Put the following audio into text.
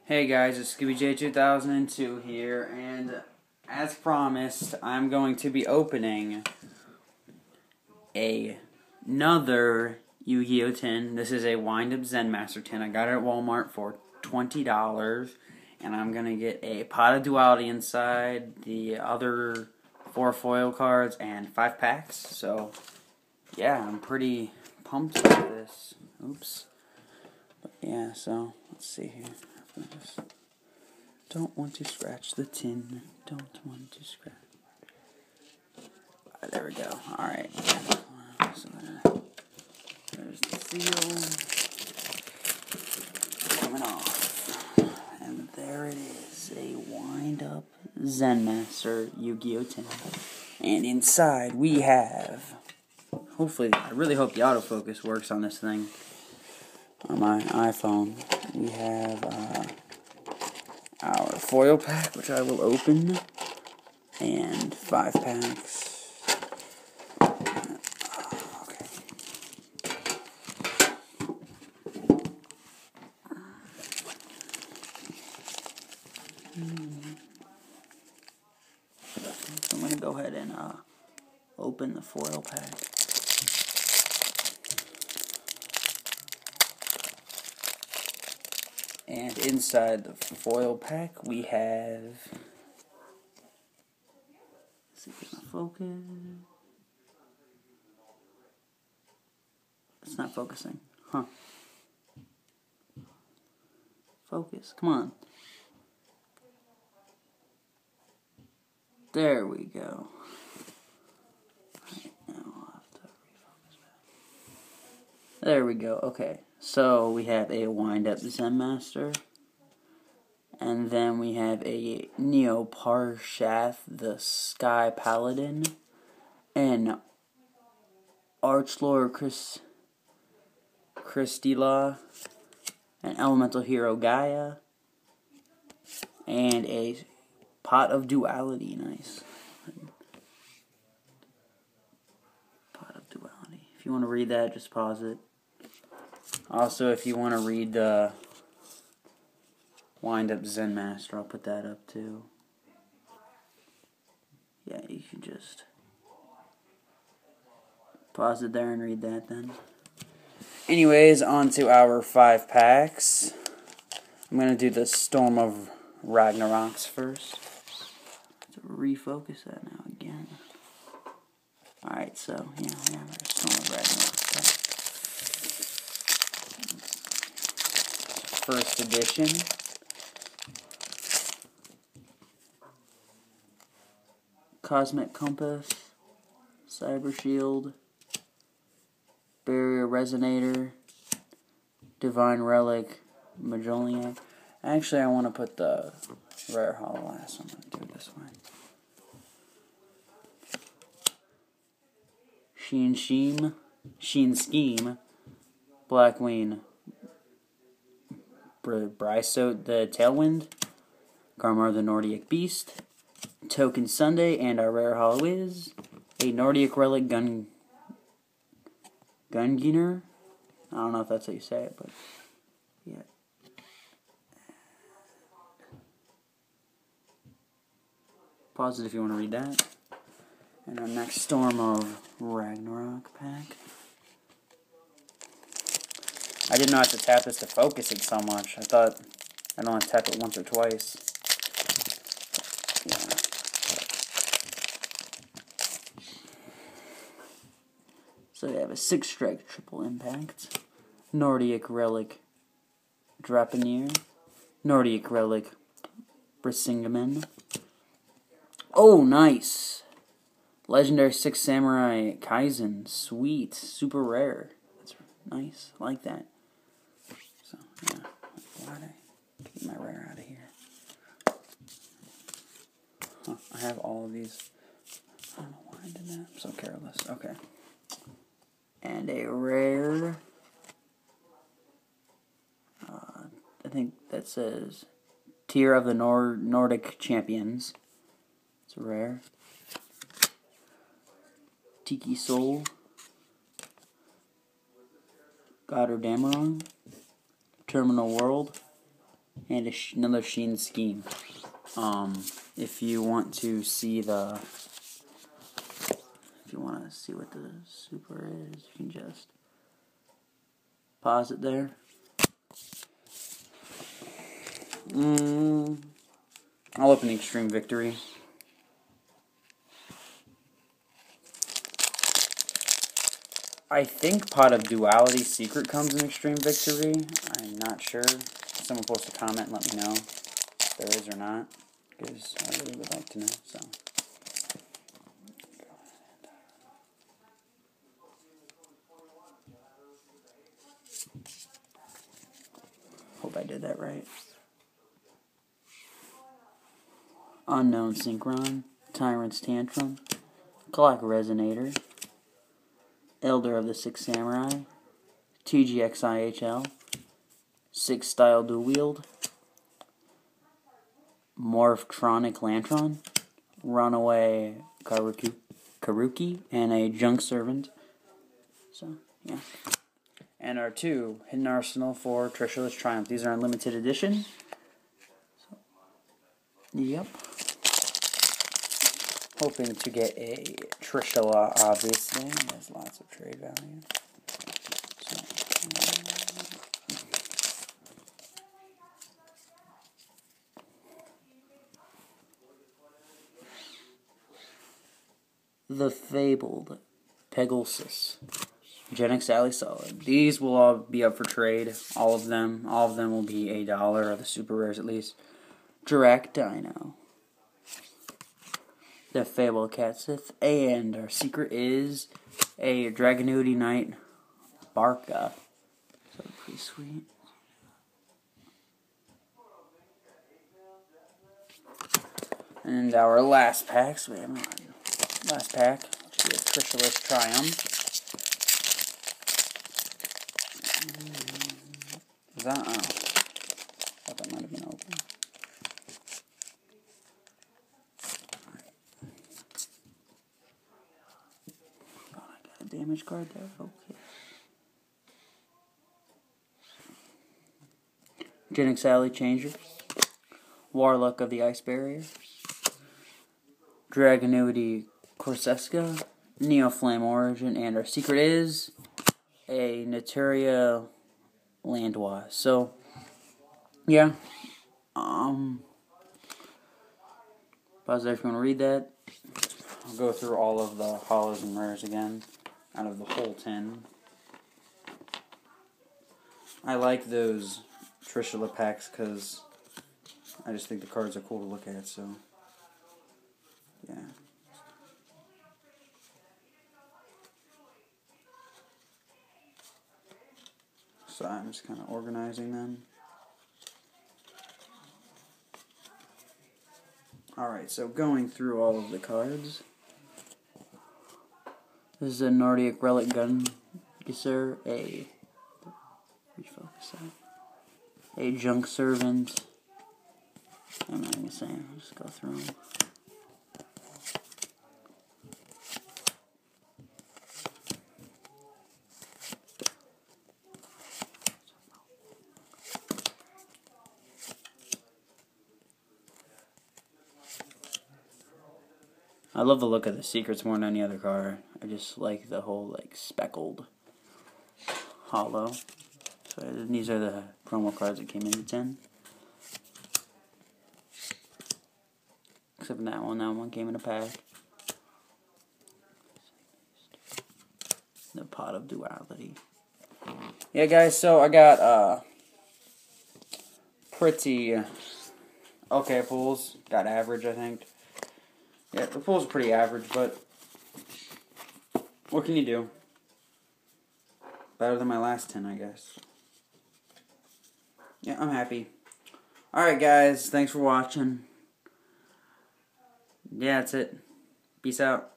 Hey guys, it's ScoobyJ2002 here, and as promised, I'm going to be opening another Yu-Gi-Oh! Tin. This is a wind-up Zenmeister tin. I got it at Walmart for $20, and I'm going to get a pot of duality inside, the other 4 foil cards, and 5 packs. So, yeah, I'm pretty pumped about this. Oops. But yeah, so, let's see here. Just don't want to scratch the tin. Don't want to scratch. There we go. Alright. So there's the seal. Coming off. And there it is. A wind-up Zenmeister Yugioh Tin. And inside we have... Hopefully, I really hope the autofocus works on this thing. On my iPhone. We have our foil pack, which I will open, and 5 packs. Okay. So I'm going to go ahead and open the foil pack. And inside the foil pack, we have... Let's see if it's not focus. It's not focusing. Huh. Focus. Come on. There we go. Right, now I'll have to refocus that. There we go. Okay. So we have a wind-up Zenmeister, and then we have a Neo Parshath, the Sky Paladin, an Archlord Christila, an Elemental Hero Gaia, and a Pot of Duality. Nice. Pot of Duality. If you want to read that, just pause it. Also, if you want to read the wind-up Zenmeister, I'll put that up too. Yeah, you can just pause it there and read that then. Anyways, on to our 5 packs. I'm going to do the Storm of Ragnaroks first. To refocus that now again. Alright, so, yeah, we have our Storm of Ragnaroks pack. First edition. Cosmic Compass, Cyber Shield, Barrier Resonator, Divine Relic, Majoliac. Actually, I want to put the Rare Hollow last, so I'm going to do it this way. Sheen Scheme, Blackwing, Bryso the Tailwind, Karmar the Nordic Beast, Token Sunday, and our Rare Hollow is a Nordic Relic Gunginer. I don't know if that's how you say it, but yeah. Pause it if you want to read that. And our next Storm of Ragnarok pack. I didn't know I had to tap this to focus it so much. I thought I'd only tap it once or twice. Yeah. So we have a 6-strike triple impact. Nordic Relic Drapineer. Nordic Relic Brisingamen. Oh, nice! Legendary 6 Samurai Kaizen. Sweet. Super rare. That's nice. I like that. So, yeah. Glad I get my rare out of here. Huh, I have all of these. I don't know why I did that. I'm so careless. Okay. And a rare. I think that says Tier of the Nordic Champions. It's a rare. Tiki Soul. Goddard Dameron. Terminal World. And another sheen scheme. If you want to see what the super is, you can just pause it there. I'll open the Extreme Victory. I think Pot of Duality Secret comes in Extreme Victory. I'm not sure. Someone post a comment and let me know if there is or not, because I really would like to know. So, hope I did that right. Unknown Synchron, Tyrant's Tantrum, Clock Resonator, Elder of the Six Samurai, TGXIHL, Six Style Dual Wield, Morphtronic Lantron, Runaway Karuki, and a Junk Servant. So, yeah. And our 2 Hidden Arsenal for Treacherous Triumph. These are in limited edition. So, yep. Hoping to get a Trishula, obviously. There's lots of trade value. So, the Fabled Pegasus, Genix Alley Solid. These will all be up for trade. All of them will be $1, or the super rares at least. Drac Dino, the Fabled Catsith, and our secret is a Dragonuity Knight Barca. So pretty sweet. And our last pack, so we have last pack, which is Treacherous Triumph. Is that? Oh. I thought that might have been open. Oh, I got a damage card there? Okay. Genix Alley Changer, Warlock of the Ice Barrier, Dragonuity Corseska, Neo Flame Origin, and our secret is a Naturia Landois. So, yeah. Pause there if you want to read that. I'll go through all of the hollows and rares again out of the whole tin. I like those Trishula packs because I just think the cards are cool to look at, so yeah. So I'm just kind of organizing them. Alright, so going through all of the cards. This is a Nordic Relic Gungisser, a refocus that. A Junk Servant. I'm not even saying, I'll just go through them. I love the look of the secrets more than any other card. I just like the whole speckled hollow. So these are the promo cards that came in the tin. Except for that one came in a pack. The Pot of Duality. Yeah, guys, so I got pretty okay pulls. Got average, I think. Yeah, the pulls are pretty average, but what can you do? Better than my last 10, I guess. Yeah, I'm happy. Alright, guys, thanks for watching. Yeah, that's it. Peace out.